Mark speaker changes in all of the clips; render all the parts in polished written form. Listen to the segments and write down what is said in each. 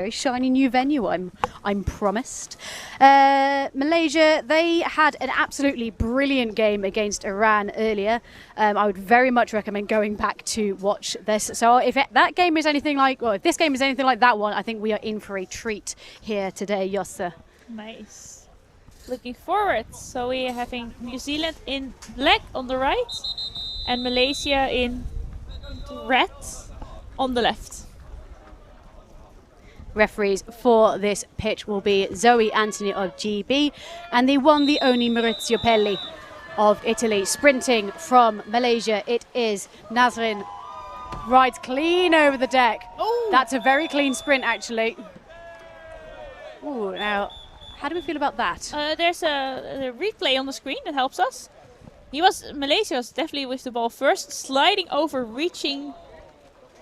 Speaker 1: Very shiny new venue, I'm promised. Malaysia, they had an absolutely brilliant game against Iran earlier. I would very much recommend going back to watch this. So if that game is anything like, well, if this game is anything like that one, I think we are in for a treat here today, Josse.
Speaker 2: Nice. Looking forward. So we are having New Zealand in black on the right and Malaysia in red on the left.
Speaker 1: Referees for this pitch will be Zoe Anthony of GB and the one, the only Maurizio Pelli of Italy. Sprinting from Malaysia, it is Nazrin. Rides clean over the deck.
Speaker 2: Ooh.
Speaker 1: That's a very clean sprint, actually. Ooh, now, how do we feel about that?
Speaker 2: There's a replay on the screen that helps us. Malaysia was definitely with the ball first, sliding over, reaching.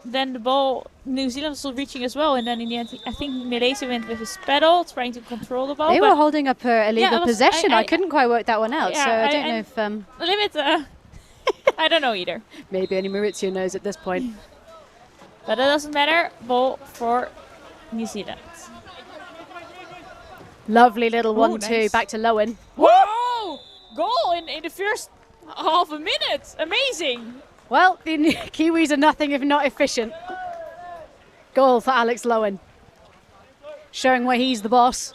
Speaker 2: Then the ball, New Zealand was still reaching as well, and then in the end, I think Malaysia went with his pedal, trying to control the ball.
Speaker 1: They were holding up illegal possession. I couldn't quite work that one out,
Speaker 2: yeah,
Speaker 1: so I don't know if...
Speaker 2: The limit, I don't know either.
Speaker 1: Maybe only Maurizio knows at this point.
Speaker 2: But it doesn't matter. Ball for New Zealand.
Speaker 1: Lovely little 1-2,
Speaker 2: nice.
Speaker 1: back to Lowen.
Speaker 2: Whoa! Goal in the first half a minute. Amazing.
Speaker 1: Well, the Kiwis are nothing if not efficient. Goal for Alex Lowen. Showing where he's the boss.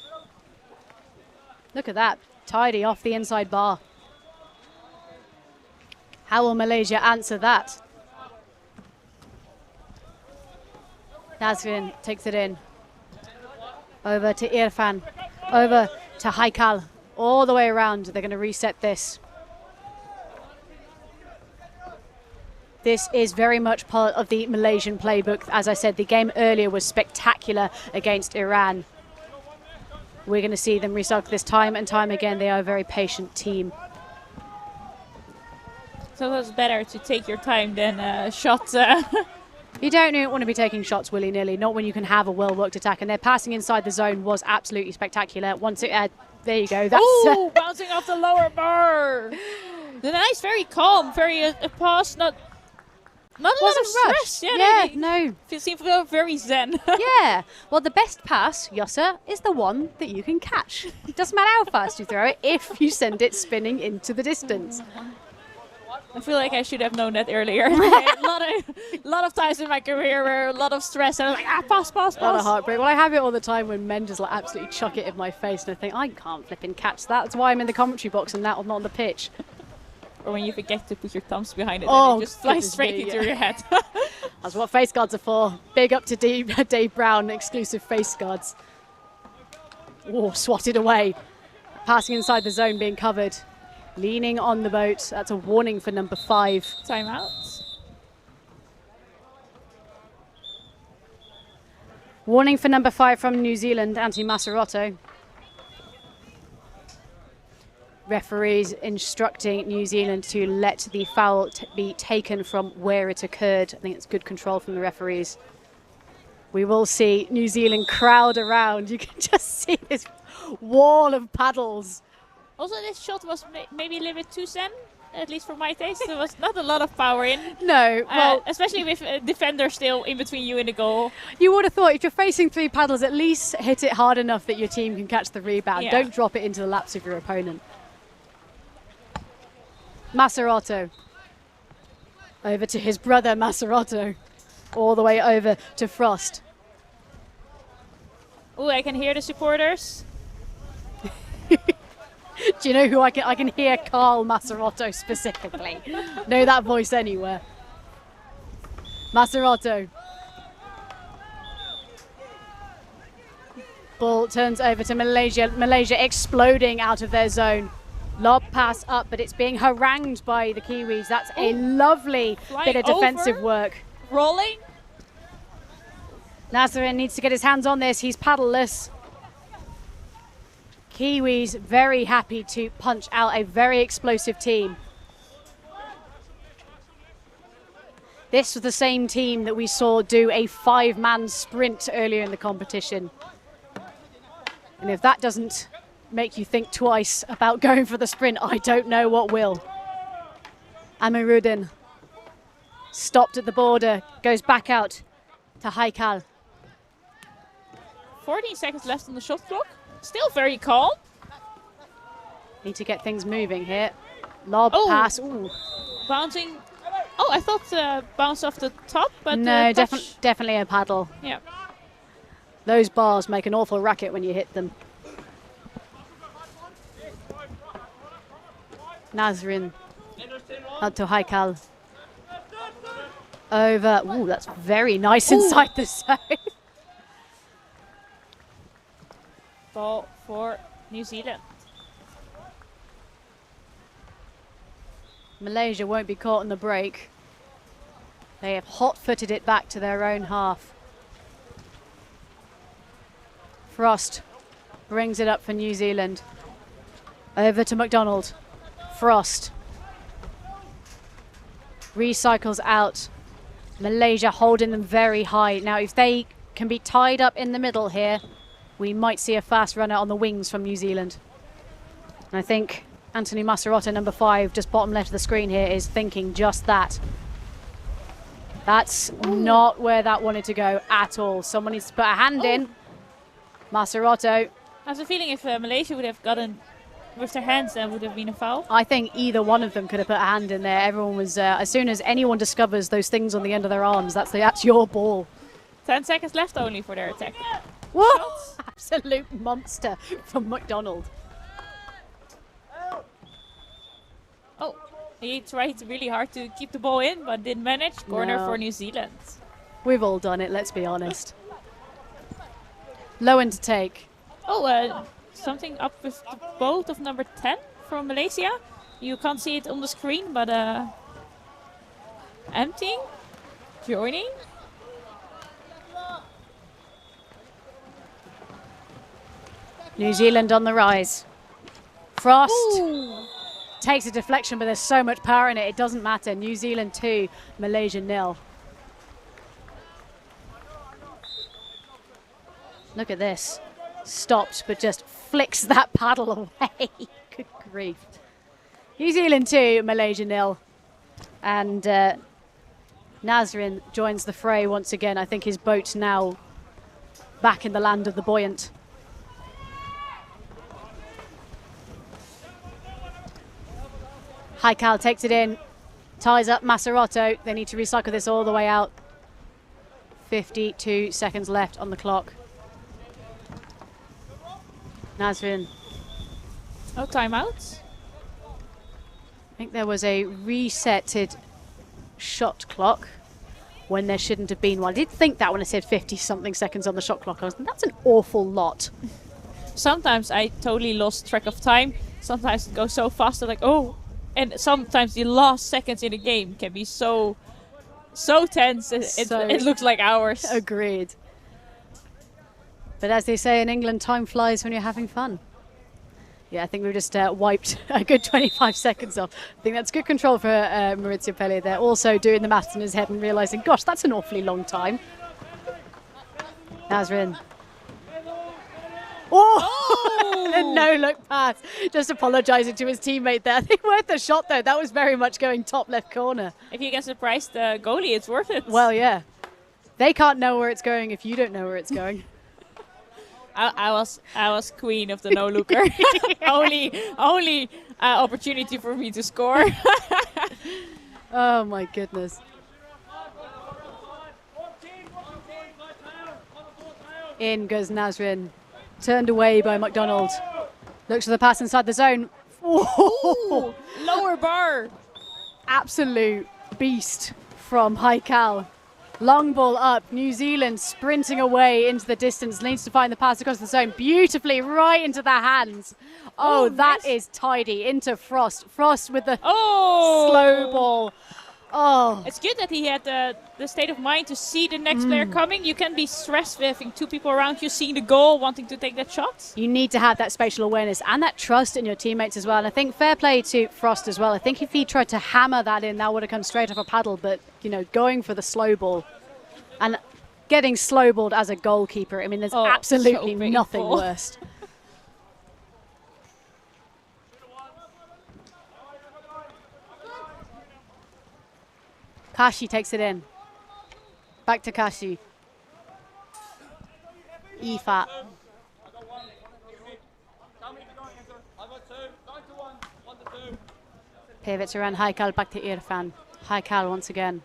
Speaker 1: Look at that. Tidy off the inside bar. How will Malaysia answer that? Nazrin takes it in. Over to Irfan. Over to Haikal. All the way around. They're going to reset this. This is very much part of the Malaysian playbook. As I said, the game earlier was spectacular against Iran. We're going to see them recycle this time and time again. They are a very patient team.
Speaker 2: So it's better to take your time than shots.
Speaker 1: You don't want to be taking shots willy-nilly, not when you can have a well-worked attack. And their passing inside the zone was absolutely spectacular. Once it, there you go.
Speaker 2: That's bouncing off the lower bar. The nice, very calm, very a pass, not a lot of stress.
Speaker 1: Yeah, no.
Speaker 2: It seems very zen.
Speaker 1: Yeah. Well, the best pass, Josse, is the one that you can catch. It doesn't matter how fast you throw it if you send it spinning into the distance.
Speaker 2: I feel like I should have known that earlier. a lot of times in my career where a lot of stress and I was like, pass.
Speaker 1: A lot of heartbreak. Well, I have it all the time when men just like absolutely chuck it in my face and I think, I can't flipping catch that. That's why I'm in the commentary box and not on the pitch.
Speaker 2: Or when you forget to put your thumbs behind it
Speaker 1: and
Speaker 2: it just flies straight into your head.
Speaker 1: That's what face guards are for. Big up to Dave Brown, exclusive face guards. Oh, swatted away. Passing inside the zone, being covered. Leaning on the boat. That's a warning for number 5.
Speaker 2: Timeout.
Speaker 1: Warning for number 5 from New Zealand, Anthony Masarotto. Referees instructing New Zealand to let the foul be taken from where it occurred. I think it's good control from the referees. We will see New Zealand crowd around. You can just see this wall of paddles.
Speaker 2: Also, this shot was maybe a little bit too zen, at least for my taste. There was not a lot of power in.
Speaker 1: No, well,
Speaker 2: especially with a defender still in between you and the goal.
Speaker 1: You would have thought if you're facing 3 paddles, at least hit it hard enough that your team can catch the rebound.
Speaker 2: Yeah.
Speaker 1: Don't drop it into the laps of your opponent. Masarotto. Over to his brother, Masarotto. All the way over to Frost.
Speaker 2: Oh, I can hear the supporters.
Speaker 1: Do you know who I can hear? Carl Masarotto specifically. Know that voice anywhere. Masarotto. Ball turns over to Malaysia. Malaysia exploding out of their zone. Lob pass up, but it's being harangued by the Kiwis. That's a lovely bit of defensive work.
Speaker 2: Rolling.
Speaker 1: Nazrin needs to get his hands on this. He's paddleless. Kiwis very happy to punch out a very explosive team. This was the same team that we saw do a 5-man sprint earlier in the competition. And if that doesn't make you think twice about going for the sprint, I don't know what will. Amirudin stopped at the border, goes back out to Haikal.
Speaker 2: 14 seconds left on the shot clock. Still very calm.
Speaker 1: Need to get things moving here. Lob pass. Ooh.
Speaker 2: Bouncing. Oh, I thought bounce off the top, but
Speaker 1: no, definitely a paddle.
Speaker 2: Yeah.
Speaker 1: Those bars make an awful racket when you hit them. Nazrin. Out to Haikal. Over. Ooh, that's very nice inside the zone.
Speaker 2: Ball for New Zealand.
Speaker 1: Malaysia won't be caught in the break. They have hot-footed it back to their own half. Frost brings it up for New Zealand. Over to McDonald. Frost. Recycles out. Malaysia holding them very high. Now, if they can be tied up in the middle here, we might see a fast runner on the wings from New Zealand. And I think Anthony Masarotta, number 5, just bottom left of the screen here, is thinking just that. That's not where that wanted to go at all. Someone needs to put a hand in. Masarotta.
Speaker 2: I have a feeling if Malaysia would have gotten with their hands, then would have been a foul.
Speaker 1: I think either one of them could have put a hand in there. Everyone was, as soon as anyone discovers those things on the end of their arms, that's your ball.
Speaker 2: 10 seconds left only for their attack.
Speaker 1: Whoa! Absolute monster from McDonald.
Speaker 2: Oh, he tried really hard to keep the ball in, but didn't manage. Corner for New Zealand.
Speaker 1: We've all done it, let's be honest. Low end to take.
Speaker 2: Oh, something up with the boat of number 10 from Malaysia. You can't see it on the screen, but emptying, joining.
Speaker 1: New Zealand on the rise. Frost.
Speaker 2: Ooh.
Speaker 1: Takes a deflection, but there's so much power in it, it doesn't matter. New Zealand 2, Malaysia 0. Look at this. Stopped, but just flicks that paddle away. Good grief. New Zealand 2, Malaysia 0. And Nazrin joins the fray once again. I think his boat's now back in the land of the buoyant. Haikal takes it in, ties up Masarotta. They need to recycle this all the way out. 52 seconds left on the clock. Nazrin.
Speaker 2: Oh, timeouts.
Speaker 1: I think there was a resetted shot clock when there shouldn't have been one. I did think that when I said 50-something seconds on the shot clock. I was that's an awful lot.
Speaker 2: Sometimes I totally lost track of time. Sometimes it goes so fast, I'm like, oh. And sometimes the last seconds in a game can be so tense. It looks like hours.
Speaker 1: Agreed. But as they say in England, time flies when you're having fun. Yeah, I think we've just wiped a good 25 seconds off. I think that's good control for Maurizio Pelli there. Also doing the maths in his head and realising, gosh, that's an awfully long time. Nazrin. Oh! A no-look pass. Just apologising to his teammate there. I think worth the shot, though. That was very much going top left corner.
Speaker 2: If you can surprise the goalie, it's worth it.
Speaker 1: Well, yeah. They can't know where it's going if you don't know where it's going.
Speaker 2: I was queen of the no-looker. only opportunity for me to score.
Speaker 1: Oh, my goodness. In goes Nazrin. Turned away by McDonald. Looks for the pass inside the zone.
Speaker 2: Ooh, lower bar.
Speaker 1: Absolute beast from Haikal. Long ball up. New Zealand sprinting away into the distance. Needs to find the pass across the zone. Beautifully right into the hands. Oh, that nice. Is tidy. Into Frost. Frost with the slow ball. Oh.
Speaker 2: It's good that he had the state of mind to see the next player coming. You can be stressed with having two people around you, seeing the goal, wanting to take that shot.
Speaker 1: You need to have that spatial awareness and that trust in your teammates as well. And I think fair play to Frost as well. I think if he tried to hammer that in, that would have come straight off a paddle. But, you know, going for the slow ball and getting slow balled as a goalkeeper, I mean, there's absolutely nothing worse. Kashi takes it in. Back to Kashi. Ifa. Pivots around Haikal, back to Irfan. Haikal once again.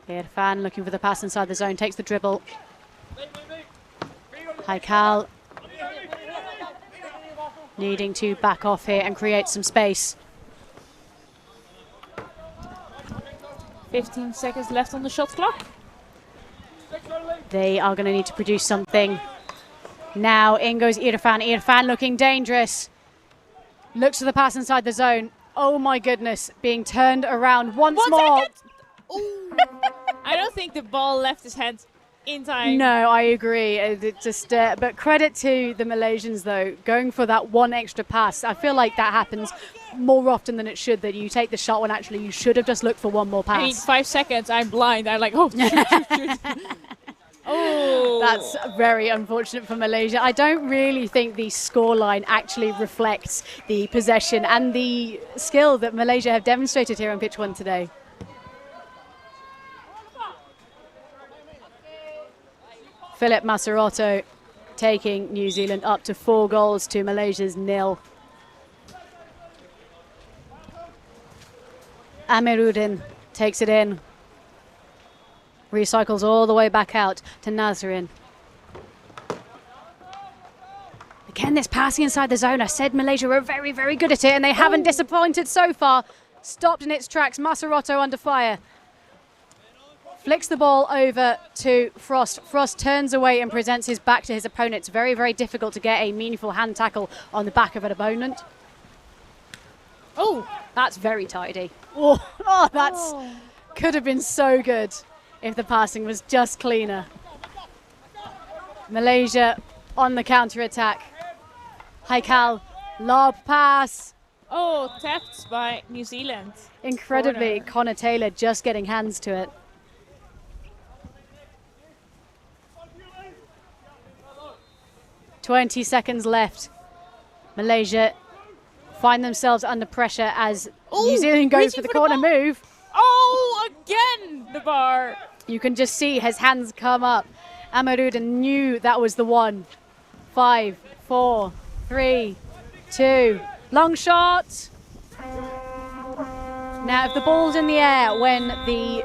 Speaker 1: Irfan looking for the pass inside the zone, takes the dribble. Haikal needing to back off here and create some space.
Speaker 2: 15 seconds left on the shot clock.
Speaker 1: They are going to need to produce something. Now in goes Irfan. Irfan looking dangerous. Looks for the pass inside the zone. Oh my goodness, being turned around once more.
Speaker 2: I don't think the ball left his hand in time.
Speaker 1: No, I agree. It just, but credit to the Malaysians though, going for that one extra pass. I feel like that happens more often than it should, that you take the shot when actually you should have just looked for one more pass.
Speaker 2: I mean, 5 seconds, I'm blind. I'm like, oh, shoot. Oh.
Speaker 1: That's very unfortunate for Malaysia. I don't really think the scoreline actually reflects the possession and the skill that Malaysia have demonstrated here on pitch 1 today. Philip Massaroto taking New Zealand up to 4 goals to Malaysia's 0. Amiruddin takes it in. Recycles all the way back out to Nazrin. Again, this passing inside the zone. I said Malaysia were very, very good at it, and they haven't disappointed so far. Stopped in its tracks. Massaroto under fire. Flicks the ball over to Frost. Frost turns away and presents his back to his opponent. It's very, very difficult to get a meaningful hand tackle on the back of an opponent. Oh, that's very tidy. Oh, that's could have been so good if the passing was just cleaner. Malaysia on the counter-attack. Haikal, lob pass.
Speaker 2: Oh, tapped by New Zealand.
Speaker 1: Incredibly, Connor Taylor just getting hands to it. "20 seconds left. Malaysia find themselves under pressure as New Zealand goes for the corner move.
Speaker 2: Oh, again, the bar.
Speaker 1: You can just see his hands come up. Amiruddin knew that was the one. 5, 4, 3, 2. Long shot. Now, if the ball's in the air when the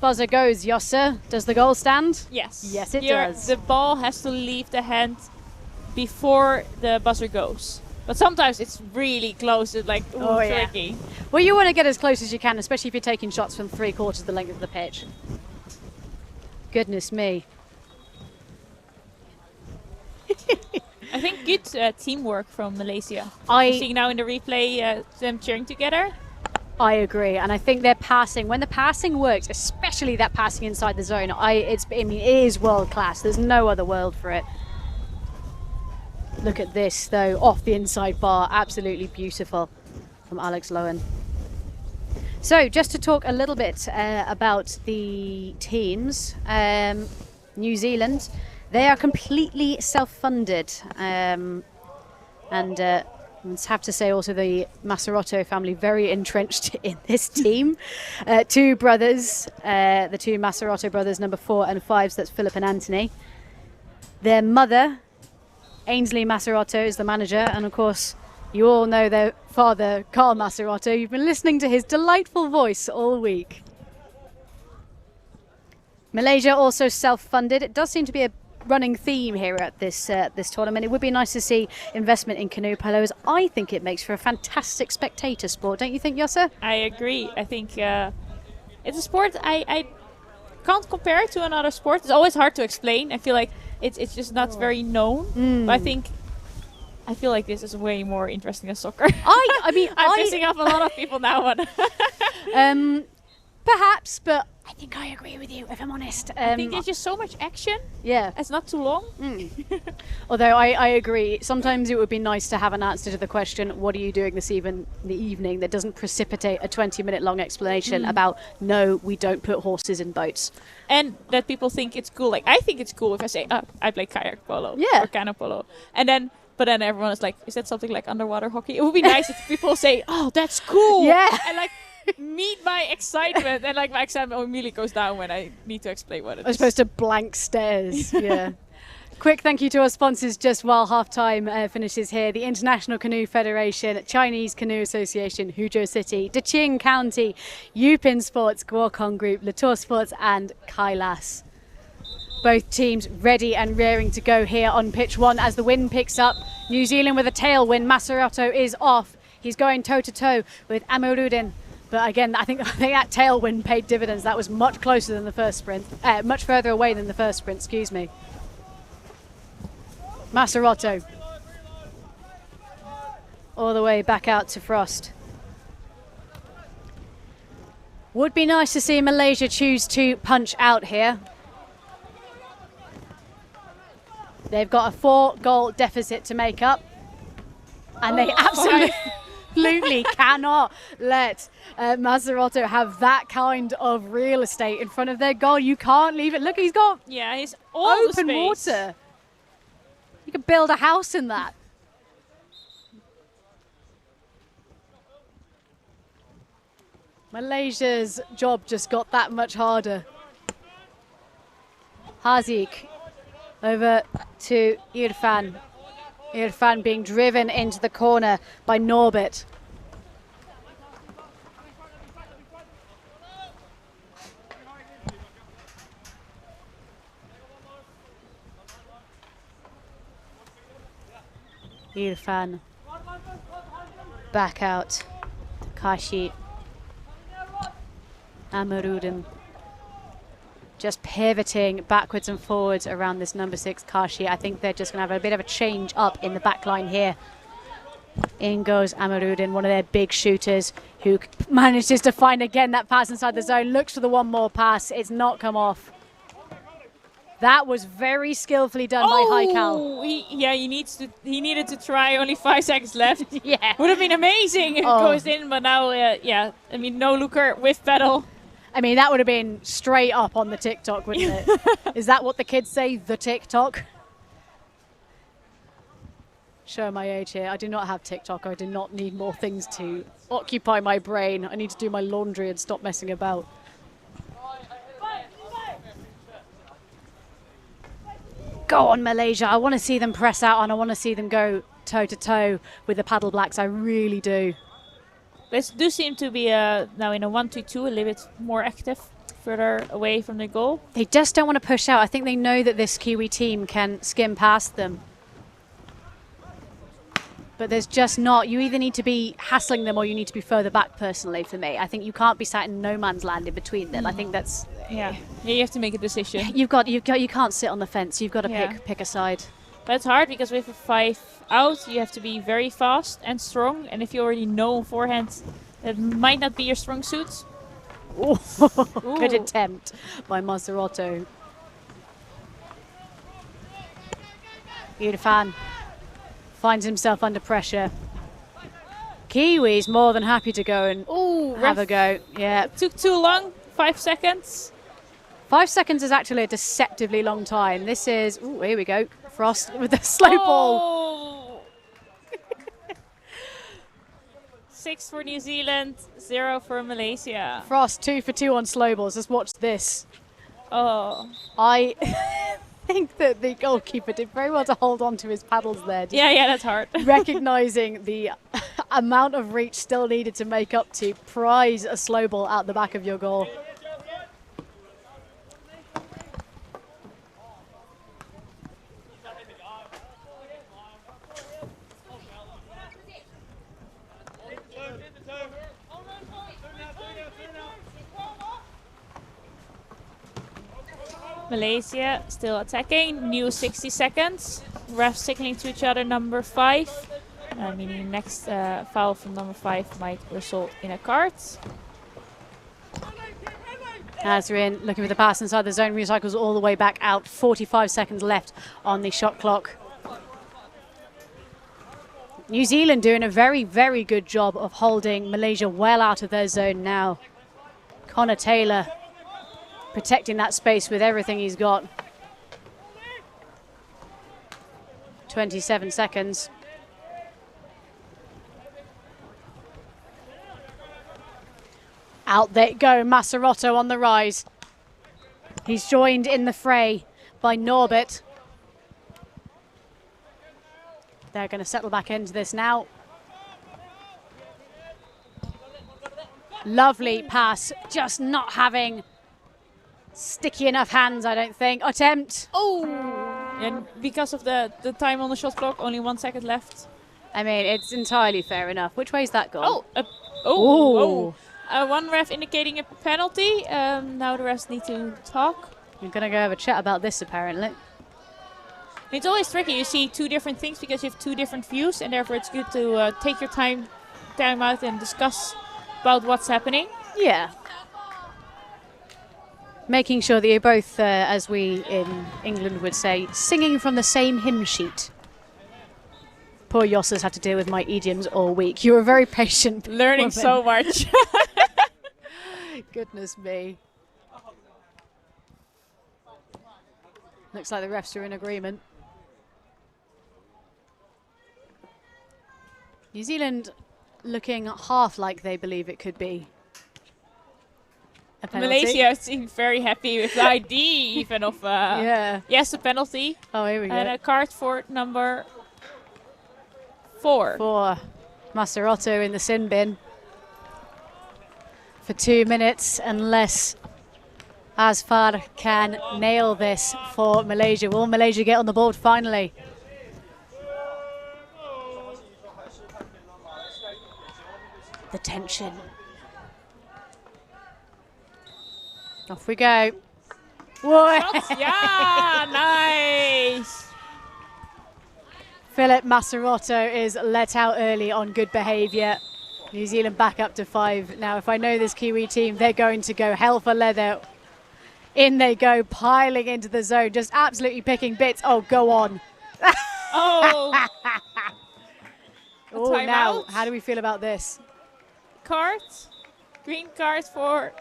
Speaker 1: buzzer goes, Josse, does the goal stand?
Speaker 2: Yes.
Speaker 1: Yes, it
Speaker 2: Here,
Speaker 1: does.
Speaker 2: The ball has to leave the hand before the buzzer goes. But sometimes it's really close. It's like, tricky.
Speaker 1: Yeah. Well, you want to get as close as you can, especially if you're taking shots from 3/4 the length of the pitch. Goodness me.
Speaker 2: I think good teamwork from Malaysia.
Speaker 1: I
Speaker 2: See now in the replay them cheering together.
Speaker 1: agree, and I think their passing, when the passing works, especially that passing inside the zone, it is world class. There's no other world for it. Look at this, though, off the inside bar. Absolutely beautiful from Alex Lowen. So, just to talk a little bit about the teams. New Zealand, they are completely self-funded. And I have to say also the Massaroto family very entrenched in this team. 2 brothers, the 2 Massaroto brothers, number 4 and 5, so that's Philip and Anthony. Their mother, Ainsley Massaroto, is the manager, and of course you all know their father, Carl Massaroto. You've been listening to his delightful voice all week. Malaysia also self-funded. It does seem to be a running theme here at this tournament. It would be nice to see investment in canoe polo, as I think it makes for a fantastic spectator sport. Don't you think, Josse?
Speaker 2: I agree. I think it's a sport I can't compare it to another sport. It's always hard to explain. I feel like it's just not very known. But I feel like this is way more interesting than soccer.
Speaker 1: I mean,
Speaker 2: I'm pissing off a lot of people now.
Speaker 1: Perhaps, but I think I agree with you, if I'm honest.
Speaker 2: I think there's just so much action.
Speaker 1: Yeah.
Speaker 2: It's not too long.
Speaker 1: Although I agree, sometimes it would be nice to have an answer to the question, what are you doing this evening, that doesn't precipitate a 20-minute long explanation about, no, we don't put horses in boats.
Speaker 2: And that people think it's cool. Like, I think it's cool if I say, I play kayak polo or canoe polo. But then everyone is like, is that something like underwater hockey? It would be nice if people say, oh, that's cool.
Speaker 1: Yeah.
Speaker 2: And like, meet my excitement. And like, my excitement immediately goes down when I need to explain what it is.
Speaker 1: As opposed to blank stares. Yeah. Quick thank you to our sponsors just while half-time finishes here. The International Canoe Federation, Chinese Canoe Association, Huzhou City, Deqing County, Yupin Sports, Guokong Group, Latour Sports and Kailas. Both teams ready and raring to go here on pitch one as the wind picks up. New Zealand with a tailwind. Masaroto is off. He's going toe-to-toe with Amirudin. But again, I think that tailwind paid dividends. That was much closer than the first sprint. Much further away than the first sprint, excuse me. Masaroto. All the way back out to Frost. Would be nice to see Malaysia choose to punch out here. They've got a 4-goal deficit to make up. And they absolutely cannot let Masaroto have that kind of real estate in front of their goal. You can't leave it. Look, he's got
Speaker 2: he's all
Speaker 1: open water. You could build a house in that. Malaysia's job just got that much harder. Haziq over to Irfan. Irfan being driven into the corner by Norbert. Irfan back out. Kashi. Amarudin just pivoting backwards and forwards around this number 6 Kashi. I think they're just going to have a bit of a change up in the back line here. In goes Amarudin, one of their big shooters, who manages to find again that pass inside the zone. Looks for the one more pass. It's not come off. That was very skillfully done by Haikal.
Speaker 2: He needed to try. Only 5 seconds left.
Speaker 1: Yeah.
Speaker 2: Would have been amazing if it goes in, but now, I mean, no looker with pedal.
Speaker 1: I mean, that would have been straight up on the TikTok, wouldn't it? Is that what the kids say, the TikTok? Show my age here. I do not have TikTok. I do not need more things to occupy my brain. I need to do my laundry and stop messing about. Go on, Malaysia. I want to see them press out and I want to see them go toe-to-toe with the Paddle Blacks. I really do.
Speaker 2: They do seem to be now in a 1-2-2, a little bit more active, further away from the goal.
Speaker 1: They just don't want to push out. I think they know that this Kiwi team can skim past them. But there's just not. You either need to be hassling them or you need to be further back, personally, for me. I think you can't be sat in no man's land in between them. I think that's...
Speaker 2: Yeah, you have to make a decision.
Speaker 1: You can't sit on the fence. You've got to pick a side.
Speaker 2: But it's hard because with a 5 out, you have to be very fast and strong. And if you already know forehand, that might not be your strong suit.
Speaker 1: Ooh. Good attempt by Masaroto. Irfan finds himself under pressure. Kiwi's more than happy to go and have a go. Yeah.
Speaker 2: It took too long. 5 seconds.
Speaker 1: 5 seconds is actually a deceptively long time. This is, here we go. Frost with the slow ball.
Speaker 2: 6 for New Zealand, 0 for Malaysia.
Speaker 1: Frost 2 for 2 on slow balls. Let's watch this.
Speaker 2: Oh.
Speaker 1: I think that the goalkeeper did very well to hold on to his paddles there.
Speaker 2: Yeah, that's hard.
Speaker 1: Recognizing the amount of reach still needed to make up to prize a slow ball out the back of your goal.
Speaker 2: Malaysia still attacking. New 60 seconds. Refs signaling to each other number 5. Meaning next foul from number 5 might result in a card.
Speaker 1: Azrin looking for the pass inside the zone. Recycles all the way back out. 45 seconds left on the shot clock. New Zealand doing a very, very good job of holding Malaysia well out of their zone now. Connor Taylor protecting that space with everything he's got. 27 seconds. Out they go, Masaroto on the rise. He's joined in the fray by Norbert. They're going to settle back into this now. Lovely pass, just not having sticky enough hands, I don't think. Attempt.
Speaker 2: Oh! And because of the time on the shot clock, only 1 second left.
Speaker 1: I mean, it's entirely fair enough. Which way's that gone?
Speaker 2: One ref indicating a penalty. Now the refs need to talk.
Speaker 1: We're going to go have a chat about this, apparently.
Speaker 2: It's always tricky. You see two different things because you have two different views, and therefore it's good to take your time out and discuss about what's happening.
Speaker 1: Yeah. Making sure that you're both, as we in England would say, singing from the same hymn sheet. Poor Jos has had to deal with my idioms all week. You were very patient.
Speaker 2: Learning
Speaker 1: woman.
Speaker 2: so much.
Speaker 1: Goodness me. Looks like the refs are in agreement. New Zealand looking half like they believe it could be a penalty.
Speaker 2: Malaysia seems very happy with the ID even of yes, a penalty.
Speaker 1: Oh, here we go.
Speaker 2: And a card for number 4.
Speaker 1: For Maserotto in the sin bin for 2 minutes, unless Asfar can nail this for Malaysia. Will Malaysia get on the board finally? The tension. Off we go. Whoa.
Speaker 2: Shots, yeah, nice.
Speaker 1: Philip Maserotto is let out early on good behaviour. New Zealand back up to 5. Now, if I know this Kiwi team, they're going to go hell for leather. In they go, piling into the zone, just absolutely picking bits. Oh, go on.
Speaker 2: Oh.
Speaker 1: Oh, now, how do we feel about this?
Speaker 2: Card. Green card for...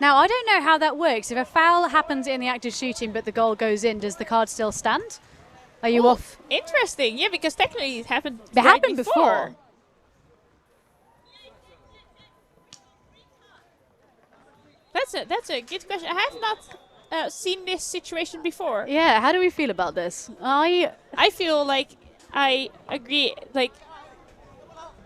Speaker 1: Now, I don't know how that works. If a foul happens in the act of shooting but the goal goes in, does the card still stand? Are you off?
Speaker 2: Interesting. Yeah, because technically it happened
Speaker 1: It happened before.
Speaker 2: That's a good question. I have not seen this situation before.
Speaker 1: Yeah, how do we feel about this?
Speaker 2: I feel like I agree. Like,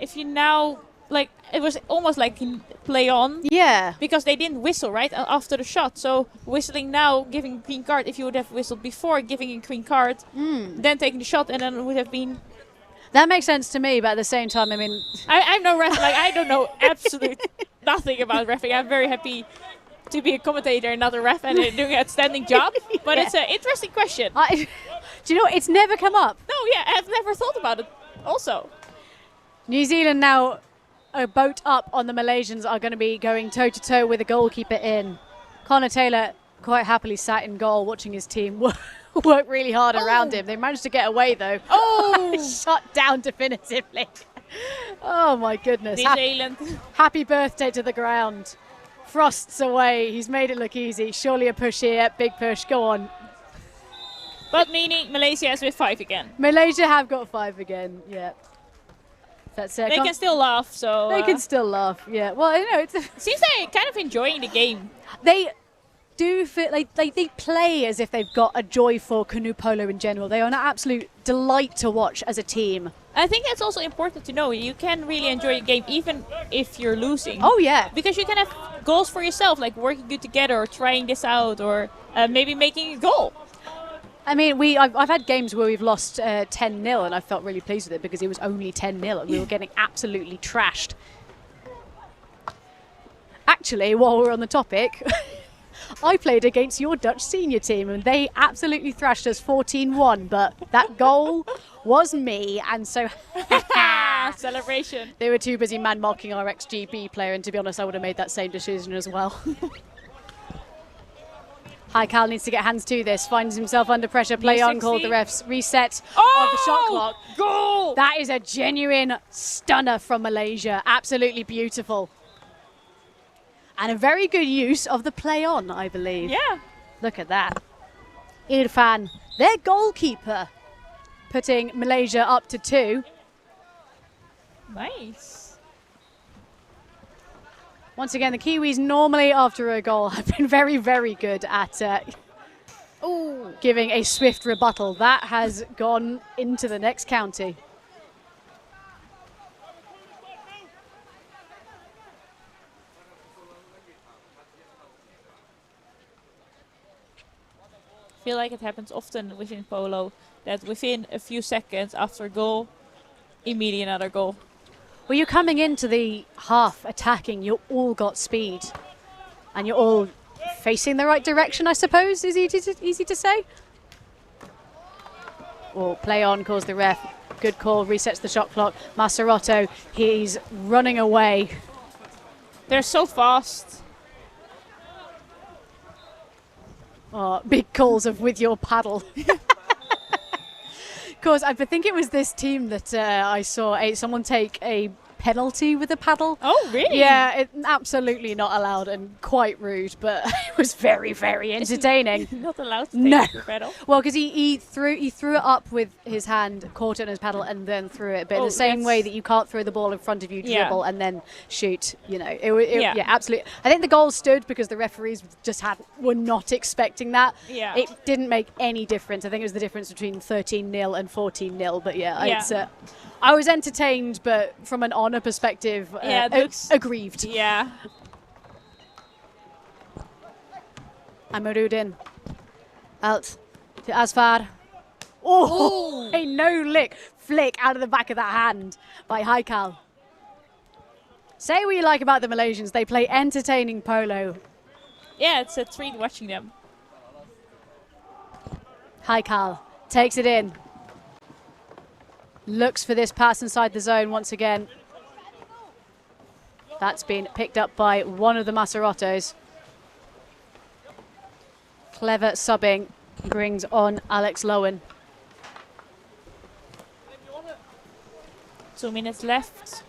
Speaker 2: if you now... Like, it was almost like in play on.
Speaker 1: Yeah.
Speaker 2: Because they didn't whistle, right, after the shot. So whistling now, giving a green card, if you would have whistled before giving a green card, then taking the shot, and then it would have been...
Speaker 1: That makes sense to me, but at the same time, I mean...
Speaker 2: I'm no ref. Like, I don't know absolute nothing about reffing. I'm very happy to be a commentator and not a ref and doing an outstanding job. But it's an interesting question.
Speaker 1: Do you know what? It's never come up.
Speaker 2: No, yeah, I've never thought about it also.
Speaker 1: New Zealand now... A boat up on the Malaysians are going to be going toe-to-toe with the goalkeeper in. Connor Taylor quite happily sat in goal watching his team work really hard around him. They managed to get away, though.
Speaker 2: Oh!
Speaker 1: Shut down definitively. Oh, my goodness.
Speaker 2: New Zealand.
Speaker 1: Happy birthday to the ground. Frost's away. He's made it look easy. Surely a push here. Big push. Go on.
Speaker 2: But meaning Malaysia is with 5 again.
Speaker 1: Malaysia have got 5 again, yeah. That's it.
Speaker 2: They can still laugh, so...
Speaker 1: They can still laugh, yeah. Well, you know,
Speaker 2: seems they're kind of enjoying the game.
Speaker 1: They do feel like they play as if they've got a joy for canoe polo in general. They are an absolute delight to watch as a team.
Speaker 2: I think that's also important to know. You can really enjoy a game even if you're losing.
Speaker 1: Oh, yeah.
Speaker 2: Because you can have goals for yourself, like working good together or trying this out or maybe making a goal.
Speaker 1: I mean, I've had games where we've lost 10-0 and I felt really pleased with it because it was only 10-0 and we were getting absolutely trashed. Actually, while we're on the topic, I played against your Dutch senior team and they absolutely thrashed us 14-1, but that goal was me, and so...
Speaker 2: Celebration.
Speaker 1: They were too busy man-marking our ex-GB player, and to be honest, I would have made that same decision as well. Hi, Cal needs to get hands to this. Finds himself under pressure. Play on, called the refs. Reset of the shot clock.
Speaker 2: Goal!
Speaker 1: That is a genuine stunner from Malaysia. Absolutely beautiful. And a very good use of the play on, I believe.
Speaker 2: Yeah.
Speaker 1: Look at that. Irfan, their goalkeeper, putting Malaysia up to 2.
Speaker 2: Nice.
Speaker 1: Once again, the Kiwis normally after a goal have been very, very good at
Speaker 2: Ooh.
Speaker 1: giving a swift rebuttal. That has gone into the next county.
Speaker 2: I feel like it happens often within polo that within a few seconds after a goal, immediately another goal.
Speaker 1: Well, you're coming into the half attacking. You all got speed, and you're all facing the right direction, I suppose, is easy to say. Or play on, calls the ref. Good call, resets the shot clock. Maserotto, he's running away.
Speaker 2: They're so fast.
Speaker 1: Oh, big calls of with your paddle. Of course, I think it was this team that I saw someone take a penalty with a paddle.
Speaker 2: Oh, really?
Speaker 1: Yeah, take not allowed and quite rude, but it was very, very entertaining.
Speaker 2: Not allowed to take the paddle.
Speaker 1: Well, because he threw it up with his hand, caught it in his paddle, and then threw it. But in the same way that you can't throw the ball in front of you, dribble, and then shoot. You know, yeah, absolutely. I think the goal stood because the referees were not expecting that.
Speaker 2: Yeah.
Speaker 1: It didn't make any difference. I think it was the difference between 13-0 and 14-0. But it's. I was entertained, but from an honour perspective, aggrieved.
Speaker 2: Yeah.
Speaker 1: Amarudin. Out to Asfar. Oh, a no-lick flick out of the back of the hand by Haikal. Say what you like about the Malaysians. They play entertaining polo.
Speaker 2: Yeah, it's a treat watching them.
Speaker 1: Haikal takes it in. Looks for this pass inside the zone once again. That's been picked up by one of the Maserottos. Clever subbing brings on Alex Lowen.
Speaker 2: 2 minutes left.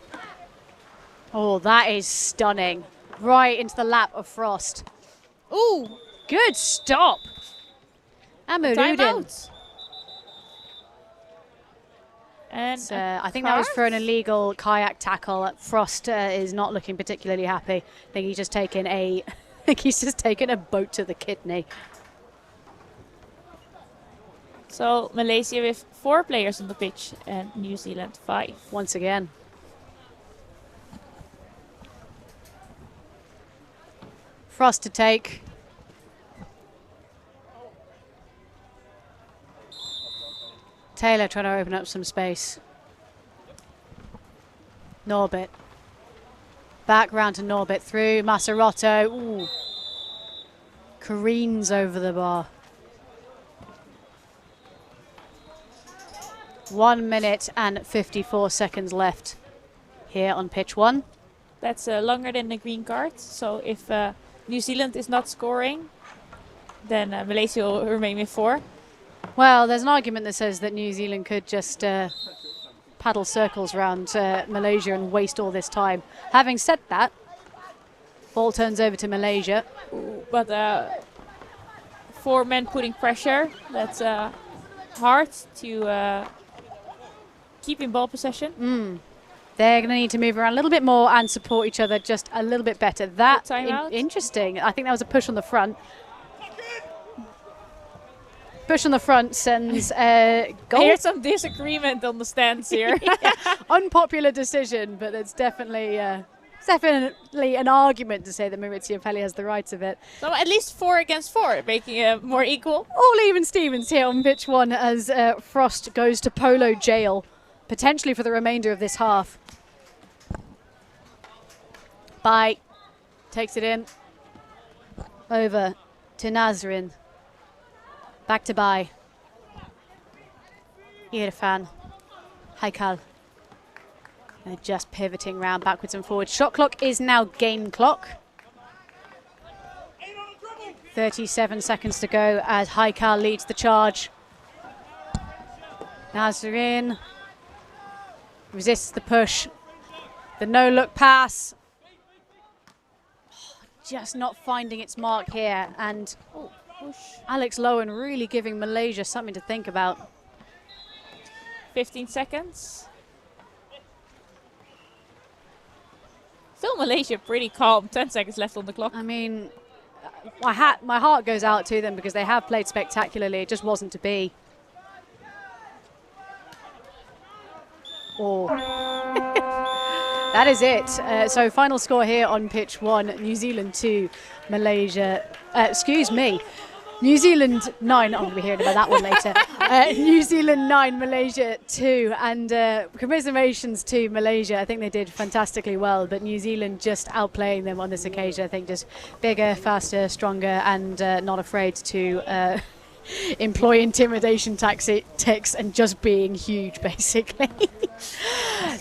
Speaker 1: Oh, that is stunning. Right into the lap of Frost.
Speaker 2: Ooh!
Speaker 1: Good stop. Amarudin.
Speaker 2: Timeout. And
Speaker 1: I think that was for an illegal kayak tackle. Frost is not looking particularly happy. I think he's just taken a boat to the kidney.
Speaker 2: So Malaysia with 4 players on the pitch and New Zealand 5.
Speaker 1: Once again. Frost to take. Taylor trying to open up some space. Norbit. Back round to Norbit through Maserotto. Ooh. Careens over the bar. 1 minute and 54 seconds left here on pitch 1.
Speaker 2: That's longer than the green card. So if New Zealand is not scoring, then Malaysia will remain with 4.
Speaker 1: Well, there's an argument that says that New Zealand could just paddle circles around Malaysia and waste all this time. Having said that, ball turns over to Malaysia.
Speaker 2: Ooh, but 4 men putting pressure. That's hard to keep in ball possession.
Speaker 1: They're going to need to move around a little bit more and support each other just a little bit better. That interesting. I think that was a push on the front. Push on the front sends goal.
Speaker 2: I hear some disagreement on the stands here.
Speaker 1: Unpopular decision, but it's definitely an argument to say that Maurizio Pelli has the right of it.
Speaker 2: So at least 4 against 4, making it more equal.
Speaker 1: All even Stevens here on pitch 1 as Frost goes to polo jail, potentially for the remainder of this half. Bai takes it in. Over to Nazrin. Back to Bai. Irfan. Haikal. They're just pivoting round backwards and forwards. Shot clock is now game clock. 37 seconds to go as Haikal leads the charge. Nazrin resists the push. The no-look pass. Just not finding its mark here. And Alex Lowen really giving Malaysia something to think about.
Speaker 2: 15 seconds. Still Malaysia pretty calm. 10 seconds left on the clock.
Speaker 1: I mean, my heart goes out to them because they have played spectacularly. It just wasn't to be. Oh. That is it. So final score here on pitch 1, New Zealand 2, Malaysia, New Zealand 9, I'm going to be hearing about that one later. New Zealand 9, Malaysia 2, and commiserations to Malaysia. I think they did fantastically well, but New Zealand just outplaying them on this occasion. I think just bigger, faster, stronger, and not afraid to employ intimidation tactics and just being huge, basically.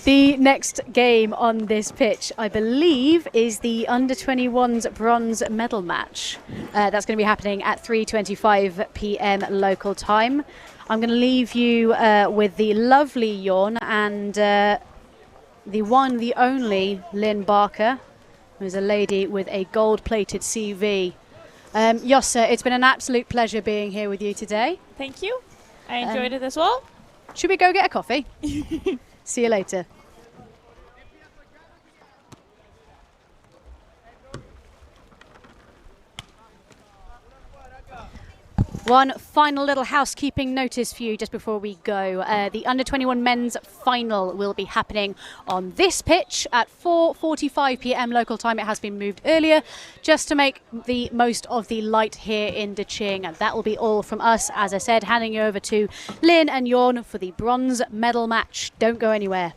Speaker 1: The next game on this pitch, I believe, is the under-21s bronze medal match. That's going to be happening at 3:25 p.m. local time. I'm going to leave you with the lovely Yawn and the one, the only Lynn Barker, who's a lady with a gold-plated CV. Jossa, it's been an absolute pleasure being here with you today.
Speaker 2: Thank you. I enjoyed it as well.
Speaker 1: Should we go get a coffee? See you later. One final little housekeeping notice for you just before we go. The under-21 men's final will be happening on this pitch at 4:45 p.m. local time. It has been moved earlier just to make the most of the light here in Deqing. And that will be all from us. As I said, handing you over to Lynn and Jorn for the bronze medal match. Don't go anywhere.